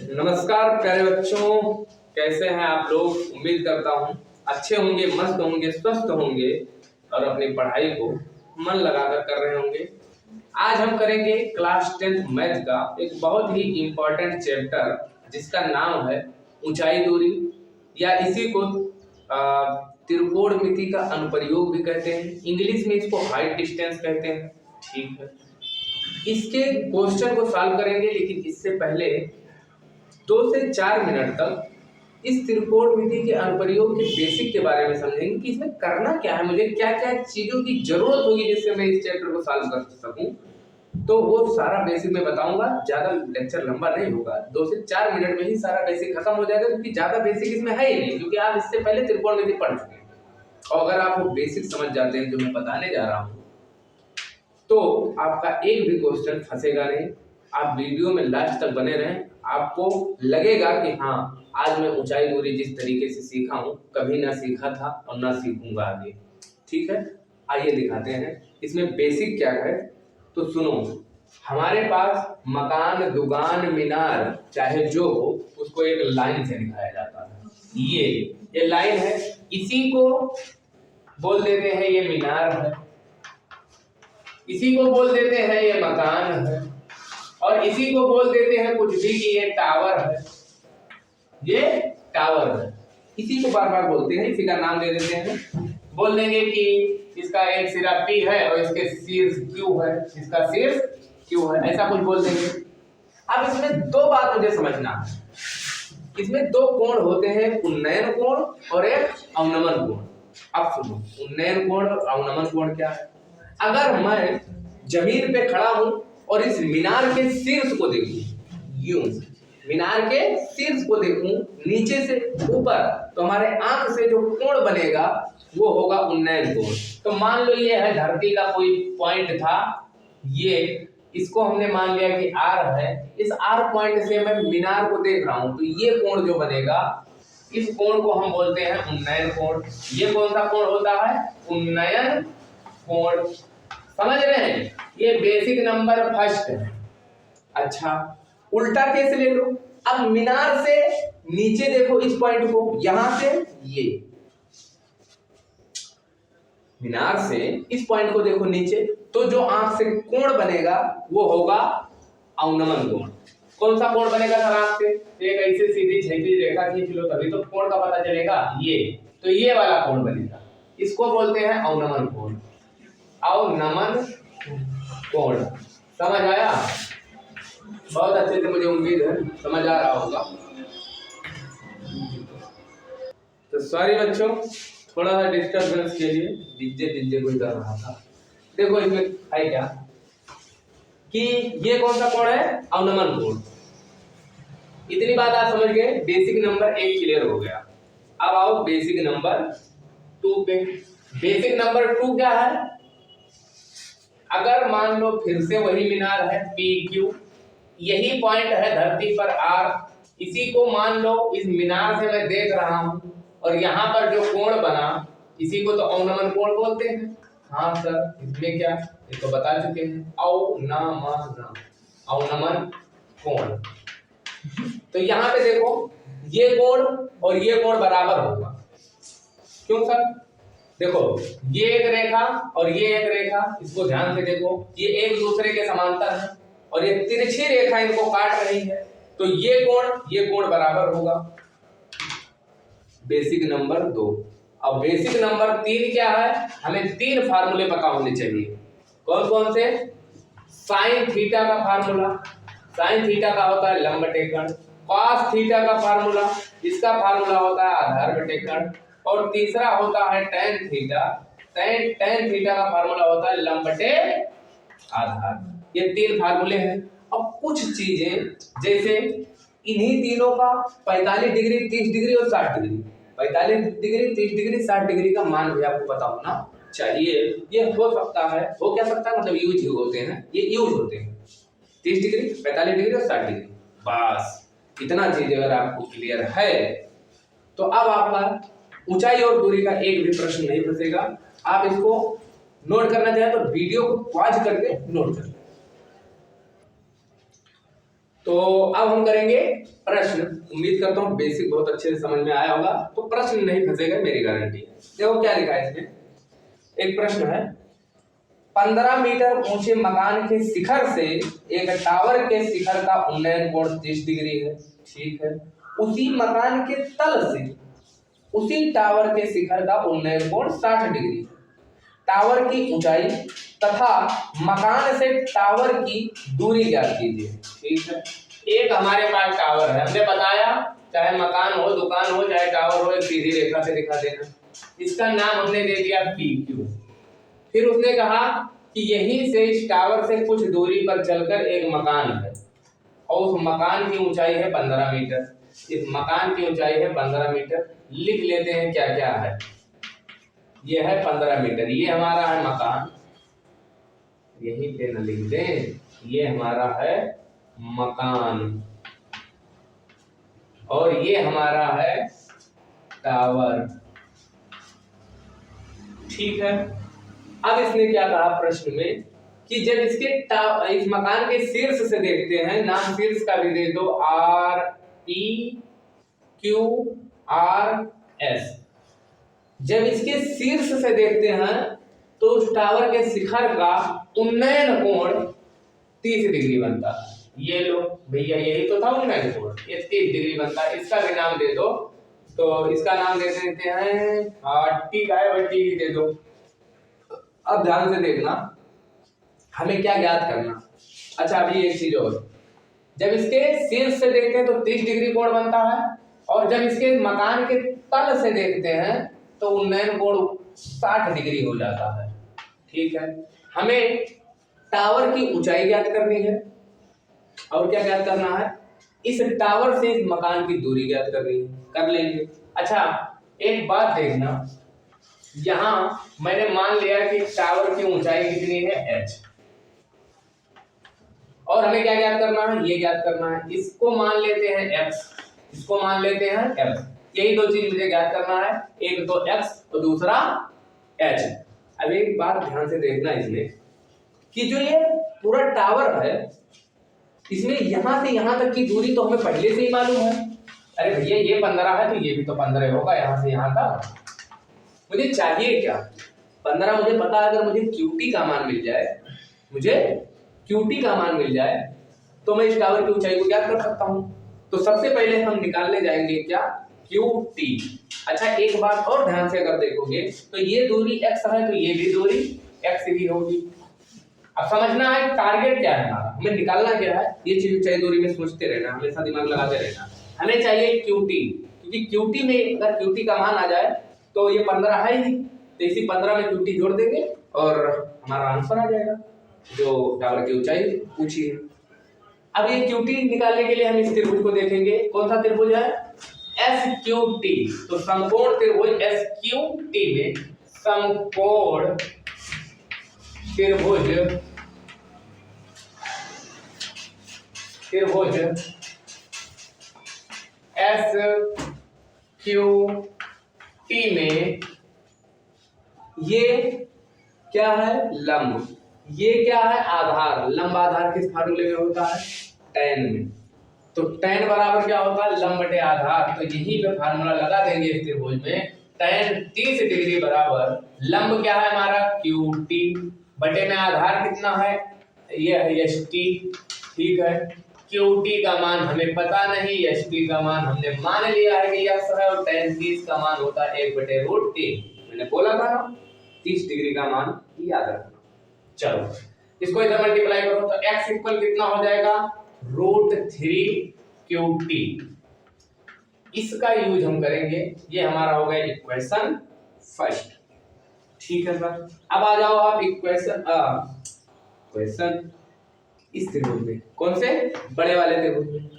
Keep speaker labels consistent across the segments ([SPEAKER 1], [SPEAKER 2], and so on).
[SPEAKER 1] नमस्कार प्यारे बच्चों, कैसे हैं आप लोग। उम्मीद करता हूँ अच्छे होंगे, मस्त होंगे, स्वस्थ होंगे और अपनी पढ़ाई को मन लगाकर कर रहे होंगे। आज हम करेंगे क्लास 10th मैथ का एक बहुत ही इम्पोर्टेंट चैप्टर जिसका नाम है ऊंचाई दूरी, या इसी को त्रिकोणमिति का अनुप्रयोग भी कहते हैं। इंग्लिश में इसको हाइट डिस्टेंस कहते हैं। ठीक है, इसके क्वेश्चन को सॉल्व करेंगे, लेकिन इससे पहले 2 से 4 मिनट तक इस त्रिकोणमिति के अनुप्रयोग के बेसिक के बारे में समझेंगे कि इसमें करना क्या है, मुझे क्या क्या चीजों की जरूरत होगी जिससे मैं इस चैप्टर को सॉल्व कर सकूं। तो वो सारा बेसिक मैं बताऊंगा, ज्यादा लेक्चर लंबा नहीं होगा, 2 से 4 मिनट में ही सारा बेसिक खत्म हो जाएगा, क्योंकि ज्यादा बेसिक इसमें है ही नहीं, क्योंकि आप इससे पहले त्रिकोणमिति पढ़ चुके हैं। और अगर आप वो बेसिक समझ जाते हैं जो मैं बताने जा रहा हूँ, तो आपका एक भी क्वेश्चन फंसेगा नहीं। आप वीडियो में लास्ट तक बने रहें, आपको लगेगा कि हाँ, आज मैं ऊंचाई दूरी जिस तरीके से सीखा हूँ कभी ना सीखा था और ना सीखूंगा आगे। ठीक है, आइए दिखाते हैं इसमें बेसिक क्या है। तो सुनो, हमारे पास मकान, दुकान, मीनार चाहे जो हो, उसको एक लाइन से दिखाया जाता है। ये लाइन है, इसी को बोल देते हैं ये मीनार है, इसी को बोल देते हैं ये मकान है, और इसी को बोल देते हैं कुछ भी कि ये टावर है, ये टावर है। इसी को बार बार बोलते हैं, इसी का नाम दे देते हैं। बोल देंगे कि इसका एक सिरा P है और इसके शीर्ष Q है, इसका शीर्ष Q है, ऐसा कुछ बोल देंगे। अब इसमें 2 बात मुझे समझना है। इसमें 2 कोण होते हैं, उन्नयन कोण और एक अवनमन कोण। अब सुनो, उन्नयन कोण और अवनमन कोण क्या है। अगर मैं जमीन पे खड़ा हूं और इस मीनार के शीर्ष को देखूं, यूं मीनार के शीर्ष को देखूं नीचे से ऊपर, तो हमारे आंख से जो कोण बनेगा वो होगा उन्नयन कोण। तो मान लो ये है धरती का कोई पॉइंट था, ये इसको हमने मान लिया कि R है। इस R पॉइंट से मैं मीनार को देख रहा हूं, तो ये कोण जो बनेगा, इस कोण को हम बोलते हैं उन्नयन कोण। ये कौन सा कोण होता है? उन्नयन कोण। समझ रहे हैं? ये बेसिक नंबर फर्स्ट है। अच्छा, उल्टा केस ले लो। अब मीनार से नीचे देखो इस पॉइंट को, यहां से ये मीनार से इस पॉइंट को देखो नीचे, तो जो आंख से कोण बनेगा वो होगा अवनमन कोण। कौन सा कोण बनेगा सर आंख से? एक ऐसे सीधी क्षैतिज रेखा खींच लो, तभी तो कोण का पता चलेगा। ये तो ये वाला कोण बनेगा, इसको बोलते हैं अवनमन कोण। अवनमन कोण समझ आया? बहुत अच्छे से, मुझे उम्मीद है समझ आ रहा होगा। तो सॉरी बच्चों, थोड़ा सा डिस्टर्बेंस के लिए डीजे कोई कर रहा था। देखो इसमें है क्या कि ये कौन सा कोण है? अवनमन कोण। इतनी बात आप समझ गए, बेसिक नंबर 1 क्लियर हो गया। अब आओ बेसिक नंबर 2 पे। बेसिक नंबर 2 क्या है? अगर मान लो फिर से वही मीनार है PQ, यही पॉइंट है धरती पर R, इसी को मान लो इस मीनार से मैं देख रहा हूं, और यहाँ पर जो कोण बना इसी को तो अवनमन कोण बोलते हैं। हाँ सर, इसमें क्या, इसको बता चुके हैं, अवनमन कोण। तो यहाँ पे देखो, ये कोण और ये कोण बराबर होगा। क्यों सर? देखो, ये एक रेखा और ये एक रेखा, इसको ध्यान से देखो, ये एक दूसरे के समांतर है और ये तिरछी रेखा इनको काट रही है, तो ये कोण बराबर होगा। Basic number 2। अब बेसिक नंबर 3 क्या है? हमें 3 फार्मूले पता होने चाहिए। कौन कौन से? साइन थीटा का फार्मूला, साइन थीटा का होता है लंब टेकण। कॉस थीटा का फार्मूला, इसका फार्मूला होता है आधार बटेकण। और तीसरा होता है टेन थीटा, टेन थीटा का फार्मूला होता है लंब बटे आधार। ये 3 फार्मूले हैं। अब कुछ चीजें जैसे इन्हीं तीनों का 45 डिग्री, 30 डिग्री और 60 डिग्री, 45 डिग्री, 30 डिग्री, 60 डिग्री का मान भी आपको पता होना चाहिए। ये हो सकता है, हो क्या सकता है, मतलब यूज होते हैं, ये यूज होते हैं 30 डिग्री, 45 डिग्री और 60 डिग्री। बस इतना चीज अगर आपको क्लियर है, तो अब आपका ऊंचाई और दूरी का एक भी प्रश्न नहीं फंसेगा। आप इसको नोट करना चाहें तो वीडियो को पॉज करके नोट कर लें। तो अब हम करेंगे प्रश्न। उम्मीद करता हूँ बेसिक बहुत अच्छे से समझ में आया होगा, तो प्रश्न नहीं फंसेगा, मेरी गारंटी है। देखो क्या लिखा है इसमें। एक प्रश्न है, 15 मीटर ऊंचे मकान के शिखर से एक टावर के शिखर का उन्नयन कोण 30 डिग्री है। ठीक है। उसी मकान के तल से उसी टावर के शिखर का उन्नयन कोण 60 डिग्री है। टावर की ऊंचाई तथा मकान से टावर की दूरी ज्ञात कीजिए। ठीक है। एक हमारे पास टावर है, हमने बताया चाहे मकान हो, दुकान हो, चाहे टावर हो, एक सीधी रेखा से दिखा देना। इसका नाम हमने दे दिया PQ। फिर उसने कहा कि यहीं से इस टावर से कुछ दूरी पर चलकर एक मकान है और उस मकान की ऊंचाई है 15 मीटर। इस मकान की ऊंचाई है 15 मीटर। लिख लेते हैं क्या क्या है। यह है 15 मीटर, ये हमारा है मकान, यहीं पे न लिख दें, ये हमारा है मकान और ये हमारा है टावर। ठीक है। अब इसने क्या कहा प्रश्न में कि जब इसके इस मकान के शीर्ष से देखते हैं, नाम शीर्ष का भी दे दो, REQRS। जब इसके शीर्ष से देखते हैं तो उस टावर के शिखर का उन्नयन कोण 30 डिग्री बनता है। ये लो भैया, यही तो था उन्नयन कोण, ये 30 डिग्री बनता है। इसका भी नाम दे दो, तो इसका नाम दे देते हैं T का है, T दे दो। अब ध्यान से देखना, हमें क्या ज्ञात करना। अच्छा, अभी एक चीज और, जब इसके शीर्ष से देखते हैं तो 30 डिग्री कोण बनता है और जब इसके मकान के तल से देखते हैं तो उन्नयन कोण 60 डिग्री हो जाता है। ठीक है। हमें टावर की ऊंचाई ज्ञात करनी है और क्या ज्ञात करना है, इस टावर से इस मकान की दूरी ज्ञात करनी है, कर लेंगे। अच्छा, एक बात देखना, यहां मैंने मान लिया कि टावर की ऊंचाई कितनी है h, और हमें क्या ज्ञात करना है, ये ज्ञात करना है। इसको मान लेते हैं x, इसको मान लेते हैं f। यही दो चीज मुझे ज्ञात करना है, एक तो x और दूसरा h। अब एक बात ध्यान से देखना इसमें कि जो ये पूरा टावर है, इसमें यहां से यहां तक की दूरी तो हमें पहले से ही मालूम है। अरे भैया, ये 15 है तो ये भी तो 15 होगा यहां से यहां तक। मुझे चाहिए क्या, 15 मुझे पता है। अगर मुझे QT का मान मिल जाए, मुझे QT का मान मिल जाए तो मैं इस टावर की ऊंचाई को ज्ञात कर सकता हूं। तो सबसे पहले हम निकालने जाएंगे क्या, QT। अच्छा, एक बात और ध्यान से अगर देखोगे तो ये दूरी x है तो ये भी दूरी x ही होगी। अब समझना है टारगेट क्या है हमारा, हमें निकालना क्या है। ये चीज ऊंचाई दूरी में सोचते रहना, हमेशा दिमाग लगाते रहना। हमें चाहिए QT, क्योंकि QT में अगर QT का मान आ जाए तो ये 15 है ही, तो इसी 15 में QT जोड़ देंगे और हमारा आंसर आ जाएगा जो टावर की ऊंचाई पूछी है। अब ये QT निकालने के लिए हम इस त्रिभुज को देखेंगे। कौन सा त्रिभुज है, SQT। तो समकोण त्रिभुज SQT में समकोण त्रिभुज SQT में ये क्या है, लंब, ये क्या है, आधार। लंब आधार किस फार्मूले में होता है, tan में। तो tan बराबर क्या होता है, लंब बटे आधार। तो यहीं पे फार्मूला लगा देंगे इस त्रिभुज में, tan 30 डिग्री बराबर लंब क्या है हमारा, QT बटे में आधार कितना है, ये है ST। ठीक है। QT का मान हमें पता नहीं, ST का मान हमने मान लिया है कि x है और tan 30 का मान होता है 1/√3। मैंने बोला था ना 30 डिग्री का मान याद रखना। चलो इसको इधर मल्टीप्लाई करो तो x इक्वल कितना हो जाएगा, √3 QT। इसका यूज हम करेंगे, ये हमारा हो गया इक्वेशन फर्स्ट। ठीक है सर। अब आ जाओ आप इक्वेशन इस त्रिभुज में, कौन से, बड़े वाले त्रिभुज में।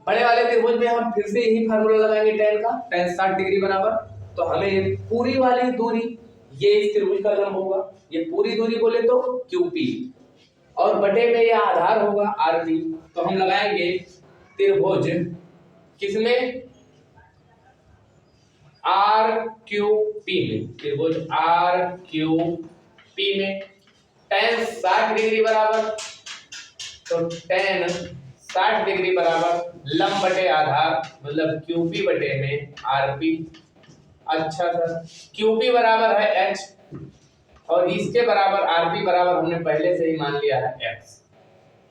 [SPEAKER 1] बड़े वाले त्रिभुज में हम फिर से यही फार्मूला लगाएंगे tan का, tan 60 डिग्री बराबर। तो हमें ये पूरी वाली दूरी, ये इस त्रिभुज का लंब होगा, ये पूरी दूरी बोले तो QP, और बटे में ये आधार होगा RP। तो हम लगाएंगे त्रिभुज किसमें, RQP में, त्रिभुज RQP में tan 60 डिग्री बराबर, तो tan 60 डिग्री बराबर लंब बटे आधार मतलब क्यूपी बटे में आरपी। अच्छा सर, क्यूपी बराबर है एच और इसके बराबर आरपी बराबर हमने पहले से ही मान लिया है एक्स।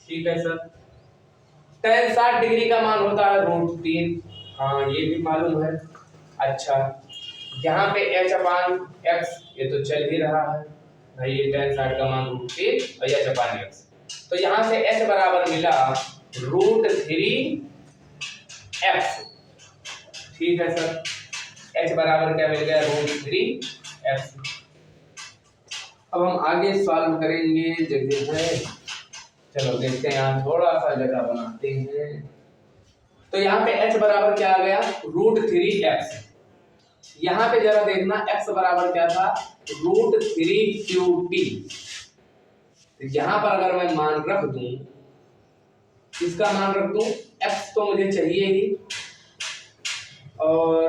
[SPEAKER 1] ठीक है सर। tan 60 डिग्री का मान होता है √3, हाँ ये भी मालूम है। अच्छा, यहाँ पे h अपान x ये तो चल ही रहा है भाई, ये tan 60 का मान √3 और h अपान x, तो यहाँ से h बराबर मिला √3x। ठीक है सर, h बराबर क्या मिल गया √3x। अब हम आगे सॉल्व करेंगे, जगह है, चलो देखते हैं, यहाँ थोड़ा सा जगह बनाते हैं। तो यहाँ पे h बराबर क्या आ गया √3x। यहाँ पे जरा देखना x बराबर क्या था √3qt। यहाँ पर अगर मैं मान रख दूं, इसका मान रख दूं, x तो मुझे चाहिए ही, और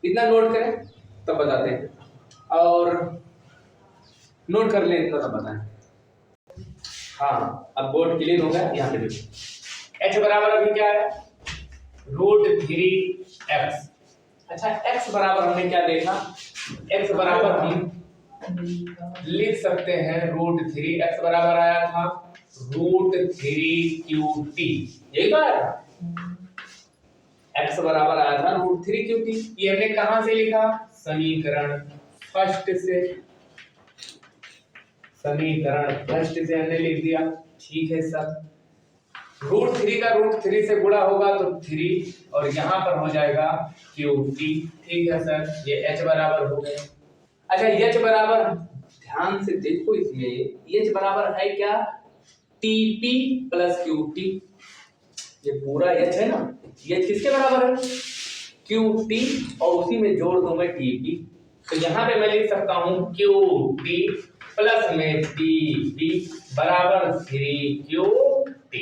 [SPEAKER 1] इतना नोट करें तब बताते हैं, और नोट कर लें इतना तब बताएं। हाँ, अब बोर्ड क्लियर हो गया। यहाँ पे देखो h बराबर अभी क्या है √3x। अच्छा, x बराबर हमने क्या देखा, x बराबर हम लिख सकते हैं √3, x बराबर आया था √3qt, यही तो आया था, x बराबर आया था √3qt। ये हमने कहां से लिखा, समीकरण फर्स्ट से, समीकरण फर्स्ट से हमने लिख दिया। ठीक है सर, √3 का √3 से गुणा होगा तो 3 और यहाँ पर हो जाएगा qt। ठीक है सर, ये h बराबर हो गया। अच्छा, h बराबर ध्यान से देखो, इसमें h बराबर है क्या tp प्लस qt, ये पूरा h है ना, ये किसके बराबर है qt, और उसी में जोड़ दूं मैं tp, तो यहाँ पे मैं लिख सकता हूँ qt प्लस में tp बराबर 3qt।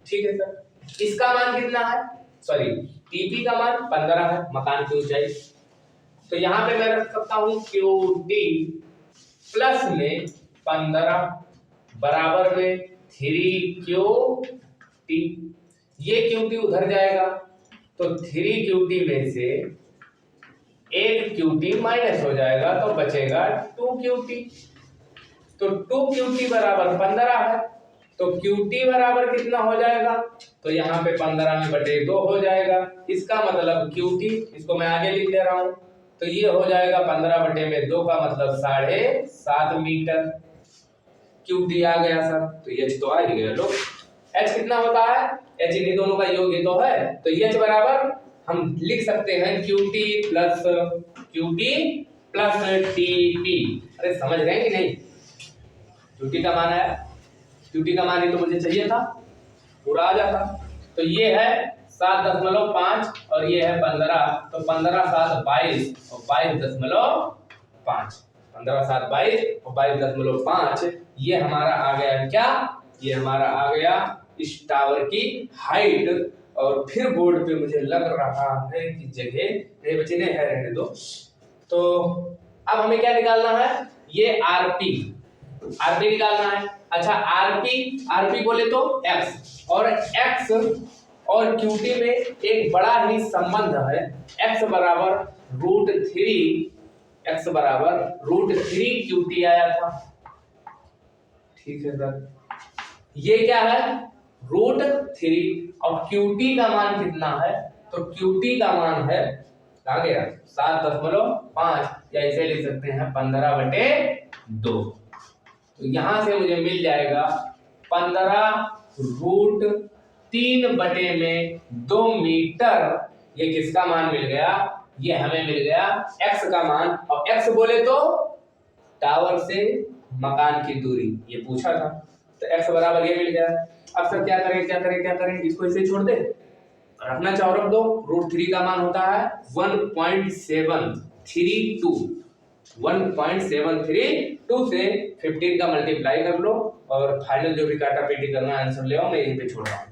[SPEAKER 1] ठीक है सर, इसका मान कितना है, सॉरी टीपी का मान 15 है, मकान की ऊंचाई, तो यहाँ पे मैं रख सकता हूँ qt प्लस में 15 बराबर में 3qt। ये qt उधर जाएगा तो 3qt में से 1qt माइनस हो जाएगा तो बचेगा 2qt, तो 2qt बराबर 15 है, तो qt बराबर कितना हो जाएगा, तो यहाँ पे 15 में बटे 2 हो जाएगा। इसका मतलब qt, इसको मैं आगे लिख ले रहा हूँ, तो ये हो जाएगा 15 बटे में 2 का मतलब 7.5 मीटर। qt आ गया सर, तो h तो आ ही गया। लो h कितना होता है, h इन्हीं दोनों का योग ही तो है, तो h बराबर हम लिख सकते हैं qt प्लस tp। अरे समझ रहे हैं कि नहीं, qt का मान है, qt का मान ही तो मुझे चाहिए था, पूरा आ जाता। तो ये है 7.5 और ये है 15, तो 15 7 22 और 22.5, 15 7 22 और 22.5, ये हमारा आ गया क्या, ये हमारा आ गया इस टावर की हाइट। और फिर बोर्ड पे मुझे लग रहा है कि जगह नहीं बची, नहीं है, रहने दो। तो अब हमें क्या निकालना है, ये आरपी निकालना है। अच्छा, आरपी बोले तो x और qt में एक बड़ा ही संबंध है, x बराबर √3 qt आया था। ठीक है सर, ये क्या है √3 और qt का मान कितना है, तो qt का मान है कहाँ गया 7.5, या इसे लिख सकते हैं 15/2। तो यहां से मुझे मिल जाएगा 15√3/2 मीटर। ये किसका मान मिल गया, ये हमें मिल गया x का मान, और x बोले तो टावर से मकान की दूरी, ये पूछा था, तो x बराबर ये मिल गया। अब सर क्या करें, इसको इसे छोड़ दे, रखना चाहो रख दो। √3 का मान होता है 1.732 से 15 का मल्टीप्लाई कर लो, और फाइनल जो भी काटा पीटी करना आंसर ले आओ, मैं यहीं पे छोड़ रहा हूँ।